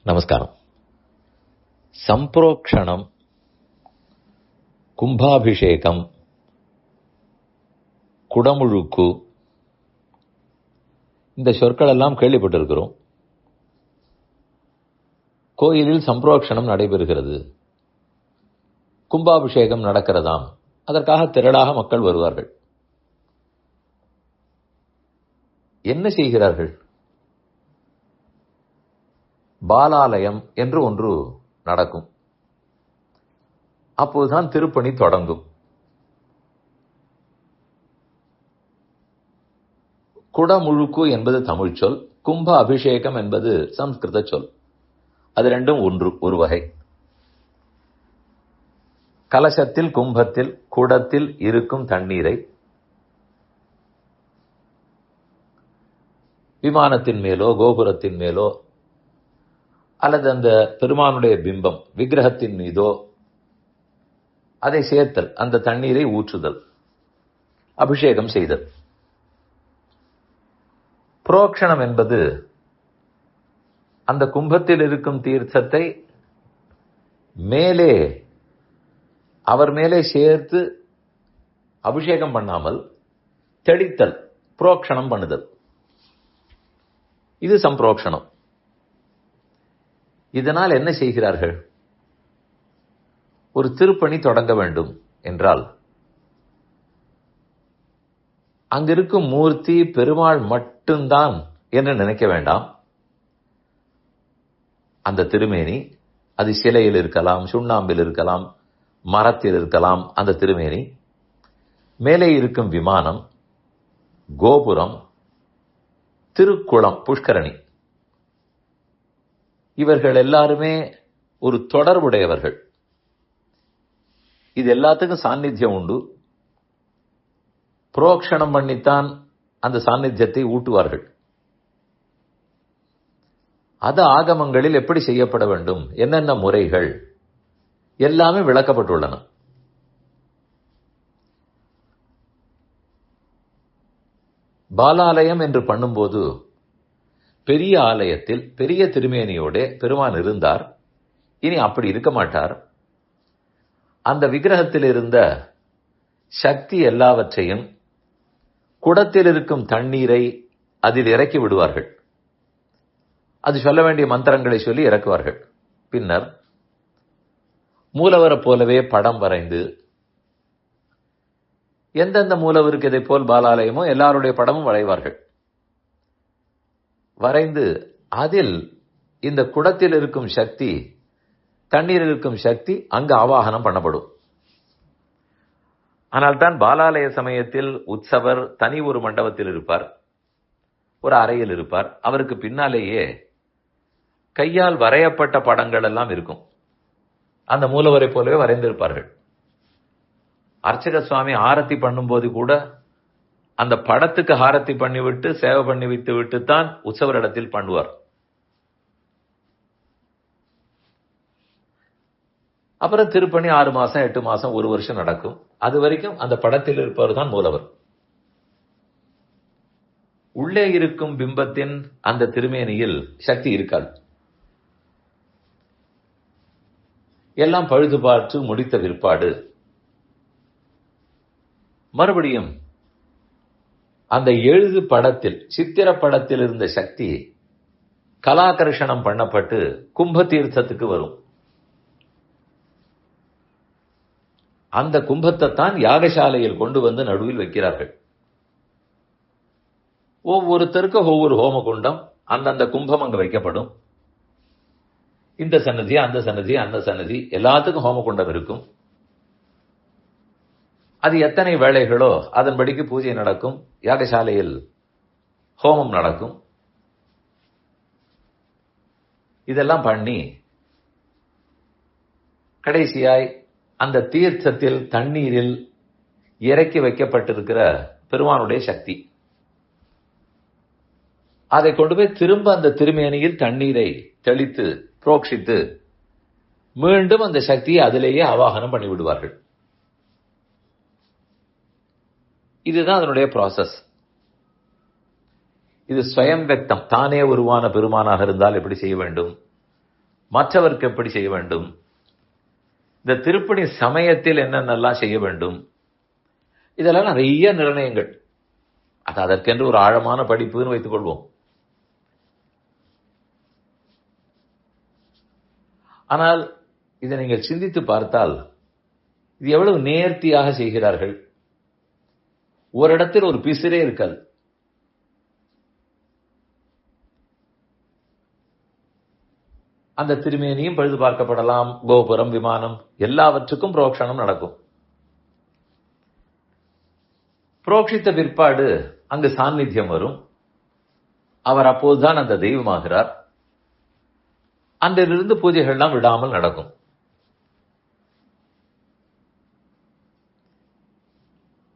நமஸ்காரம். சம்பிரோக்ஷணம், கும்பாபிஷேகம், குடமுழுக்கு, இந்த சொற்கள் எல்லாம் கேள்விப்பட்டிருக்கிறோம். கோயிலில் சம்பிரோக்ஷணம் நடைபெறுகிறது, கும்பாபிஷேகம் நடக்கிறதாம். அதற்காக திரளாக மக்கள் வருவார்கள். என்ன செய்கிறார்கள்? பாலாலயம் என்று ஒன்று நடக்கும். அப்போதுதான் திருப்பணி தொடங்கும். குடமுழுக்கு என்பது தமிழ் சொல், கும்ப அபிஷேகம் என்பது சம்ஸ்கிருத சொல். அது ரெண்டும் ஒரு வகை. கலசத்தில், கும்பத்தில், குடத்தில் இருக்கும் தண்ணீரை விமானத்தின் மேலோ கோபுரத்தின் மேலோ அல்லது அந்த பெருமானுடைய பிம்பம் விக்கிரகத்தின் மீதோ அதை சேர்த்தல், அந்த தண்ணீரை ஊற்றுதல், அபிஷேகம் செய்தல். புரோக்ஷணம் என்பது அந்த கும்பத்தில் இருக்கும் தீர்த்தத்தை மேலே அவர் மேலே சேர்த்து அபிஷேகம் பண்ணாமல் தெளித்தல், புரோக்ஷணம் பண்ணுதல். இது சம்பிரோக்ஷணம். இதனால் என்ன செய்கிறார்கள்? ஒரு திருப்பணி தொடங்க வேண்டும் என்றால் அங்கிருக்கும் மூர்த்தி பெருமாள் மட்டும்தான் என்று நினைக்க வேண்டாம். அந்த திருமேனி அது சிலையில் இருக்கலாம், சுண்ணாம்பில் இருக்கலாம், மரத்தில் இருக்கலாம். அந்த திருமேனி மேலே இருக்கும் விமானம், கோபுரம், திருக்குளம், புஷ்கரணி, இவர்கள் எல்லாருமே ஒரு தொடர்புடையவர்கள். இது எல்லாத்துக்கும் சாநித்தியம் உண்டு. புரோக்ஷணம் பண்ணித்தான் அந்த சாநித்தியத்தை ஊட்டுவார்கள். அது ஆகமங்களில் எப்படி செய்யப்பட வேண்டும், என்னென்ன முறைகள் எல்லாமே விளக்கப்பட்டுள்ளன. பாலாலயம் என்று பண்ணும்போது பெரிய ஆலயத்தில் பெரிய திருமேனியோட பெருமான் இருந்தார். இனி அப்படி இருக்க மாட்டார். அந்த விக்கிரகத்தில் இருந்த சக்தி எல்லாவற்றையும் குடத்தில் இருக்கும் தண்ணீரை அதில் இறக்கி விடுவார்கள். அது சொல்ல வேண்டிய மந்திரங்களை சொல்லி இறக்குவார்கள். பின்னர் மூலவரை போலவே படம் வரைந்து, எந்தெந்த மூலவருக்கு இதை போல் பாலாலயமோ எல்லாருடைய படமும் வரைவார்கள். வரைந்து அதில் இந்த குடத்தில் இருக்கும் சக்தி, தண்ணீரில் இருக்கும் சக்தி அங்கு ஆவாகனம் பண்ணப்படும். ஆனால் தான் பாலாலய சமயத்தில் உற்சவர் தனி ஒரு மண்டபத்தில் இருப்பார், ஒரு அறையில் இருப்பார். அவருக்கு பின்னாலேயே கையால் வரையப்பட்ட படங்கள் எல்லாம் இருக்கும். அந்த மூலவரை போலவே வரைந்திருப்பார்கள். அர்ச்சக சுவாமி ஆரத்தி பண்ணும்போது கூட அந்த படத்துக்கு ஆரத்தி பண்ணிவிட்டு சேவை பண்ணி விட்டு தான் உற்சவரிடத்தில் பண்ணுவார். அப்புறம் திருப்பணி 6 மாசம் 8 மாசம் 1 வருஷம் நடக்கும். அது வரைக்கும் அந்த படத்தில் இருப்பவர் தான் மூலவர். உள்ளே இருக்கும் பிம்பத்தின் அந்த திருமேனியில் சக்தி இருக்காது. எல்லாம் பழுது பார்த்து முடித்த பிற்பாடு மறுபடியும் அந்த எழுது படத்தில், சித்திர படத்தில் இருந்த சக்தி கலாகர்ஷணம் பண்ணப்பட்டு கும்ப தீர்த்தத்துக்கு வரும். அந்த கும்பத்தை தான் யாகசாலையில் கொண்டு வந்து நடுவில் வைக்கிறார்கள். ஒவ்வொருத்தருக்கும் ஒவ்வொரு ஹோமகுண்டம், அந்தந்த கும்பம் அங்கு வைக்கப்படும். இந்த சன்னதி, அந்த சன்னதி, அந்த சன்னதி, எல்லாத்துக்கும் ஹோமகுண்டம் இருக்கும். அது எத்தனை வேளைகளோ அதன்படிக்கு பூஜை நடக்கும். யாகசாலையில் ஹோமம் நடக்கும். இதெல்லாம் பண்ணி கடைசியாய் அந்த தீர்த்தத்தில் தண்ணீரில் இறக்கி வைக்கப்பட்டிருக்கிற பெருமானுடைய சக்தி, அதை கொண்டு போய் திரும்ப அந்த திருமேனியில் தண்ணீரை தெளித்து புரோக்ஷித்து மீண்டும் அந்த சக்தியை அதிலேயே ஆவாகனம் பண்ணிவிடுவார்கள். இதுதான் அதனுடைய ப்ராசஸ். இது ஸ்வயம் வெக்தம், தானே உருவான பெருமானாக இருந்தால் எப்படி செய்ய வேண்டும், மற்றவருக்கு எப்படி செய்ய வேண்டும், இந்த திருப்பணி சமயத்தில் என்னென்னலாம் செய்ய வேண்டும், இதெல்லாம் நிறைய நிர்ணயங்கள். அது அதற்கென்று ஒரு ஆழமான படிப்புன்னு வைத்துக் கொள்வோம். ஆனால் இதை நீங்கள் சிந்தித்து பார்த்தால் இது எவ்வளவு நேர்த்தியாக செய்கிறார்கள். ஒரு இடத்தில் ஒரு பிசிறே இருக்காது. அந்த திருமேனியும் பழுது பார்க்கப்படலாம். கோபுரம், விமானம் எல்லாவற்றுக்கும் புரோக்ஷணம் நடக்கும். புரோக்ஷித்த பிற்பாடு அங்கு சாநித்தியம் வரும். அவர் அப்போதுதான் அந்த தெய்வமாகிறார். அன்றிலிருந்து பூஜைகள்லாம் விடாமல் நடக்கும்.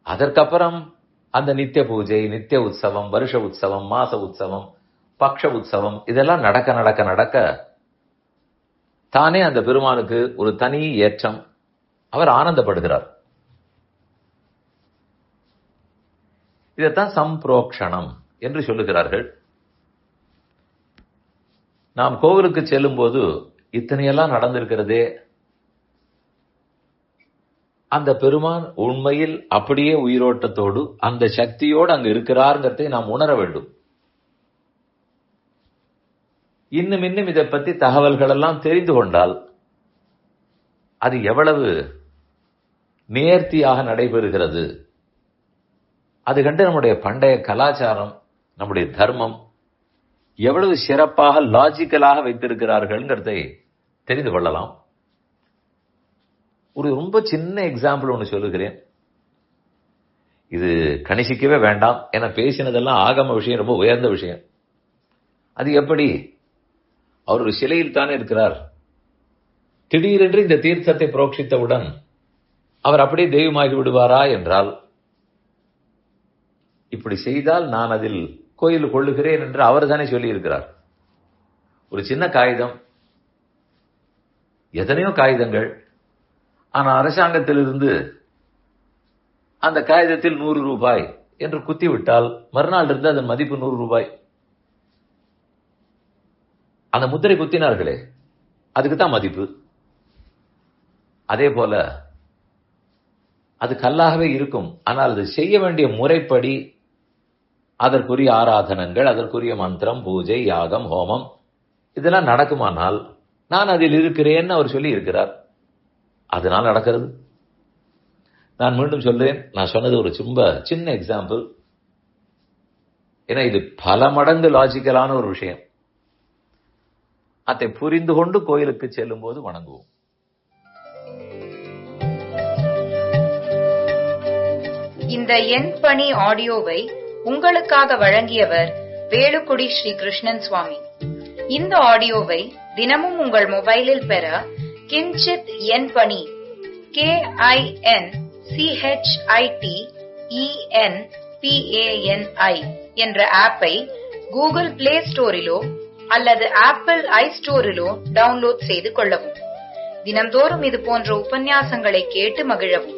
அதற்கப்புறம் அந்த நித்திய பூஜை, நித்திய உற்சவம், வருஷ உற்சவம், மாச உற்சவம், பக்ஷ உற்சவம் இதெல்லாம் நடக்க நடக்க நடக்க தானே அந்த பெருமானுக்கு ஒரு தனி ஏற்றம். அவர் ஆனந்தப்படுகிறார். இதைத்தான் சம்பிரோக்ஷணம் என்று சொல்லுகிறார்கள். நாம் கோவிலுக்கு செல்லும் போது இத்தனையெல்லாம் நடந்திருக்கிறதே, அந்த பெருமான் உண்மையில் அப்படியே உயிரோட்டத்தோடு அந்த சக்தியோடு அங்கு இருக்கிறார்ங்கிறதை நாம் உணர வேண்டும். இன்னும் இன்னும் இதை பற்றி தகவல்கள் எல்லாம் தெரிந்து கொண்டால் அது எவ்வளவு நேர்த்தியாக நடைபெறுகிறது, அது கண்டு நம்முடைய பண்டைய கலாச்சாரம், நம்முடைய தர்மம் எவ்வளவு சிறப்பாக லாஜிக்கலாக வைத்திருக்கிறார்கள்ங்கிறதை தெரிந்து கொள்ளலாம். ஒரு ரொம்ப சின்ன எக்ஸாம்பிள் ஒன்று சொல்லுகிறேன். இது கணிசிக்கவே வேண்டாம், என பேசினதெல்லாம் ஆகம விஷயம், ரொம்ப உயர்ந்த விஷயம். அது எப்படி? அவர் ஒரு சிலையில் தானே இருக்கிறார். திடீரென்று இந்த தீர்த்தத்தை புரோக்ஷித்தவுடன் அவர் அப்படியே தெய்வமாகி விடுவாரா என்றால், இப்படி செய்தால் நான் அதில் கோயில் கொள்ளுகிறேன் என்று அவர் தானே சொல்லியிருக்கிறார். ஒரு சின்ன காகிதம், எத்தனையோ காகிதங்கள், ஆனால் அரசாங்கத்திலிருந்து அந்த காகிதத்தில் 100 ரூபாய் என்று குத்திவிட்டால் மறுநாள் இருந்து அதன் மதிப்பு 100 ரூபாய். அந்த முத்திரை குத்தினார்களே, அதுக்கு தான் மதிப்பு. அதே போல அது கல்லாகவே இருக்கும். ஆனால் அது செய்ய வேண்டிய முறைப்படி அதற்குரிய ஆராதனங்கள், அதற்குரிய மந்திரம், பூஜை, யாகம், ஹோமம் இதெல்லாம் நடக்குமானால் நான் அதில் இருக்கிறேன்னு அவர் சொல்லி இருக்கிறார். அதனால் நடக்கிறது. நான் மீண்டும் சொல்றேன், நான் சொன்னது ஒரு சின்ன எக்ஸாம்பிள். ஏன்னா இது பல மடங்கு லாஜிக்கலான ஒரு விஷயம். அதை புரிந்து கொண்டு கோயிலுக்கு செல்லும் போது வணங்குவோம். இந்த என் பணி ஆடியோவை உங்களுக்காக வழங்கியவர் வேலுக்குடி ஸ்ரீ கிருஷ்ணன் சுவாமி. இந்த ஆடியோவை தினமும் உங்கள் மொபைலில் பெற கிஞ்சித் என் பணி KINCHITENPANI என்ற ஆப்பை கூகுள் பிளே ஸ்டோரிலோ அல்லது ஆப்பிள் ஐஸ்டோரிலோ டவுன்லோட் செய்து கொள்ளவும். தினம்தோறும் இது போன்ற உபன்யாசங்களை கேட்டு மகிழவும்.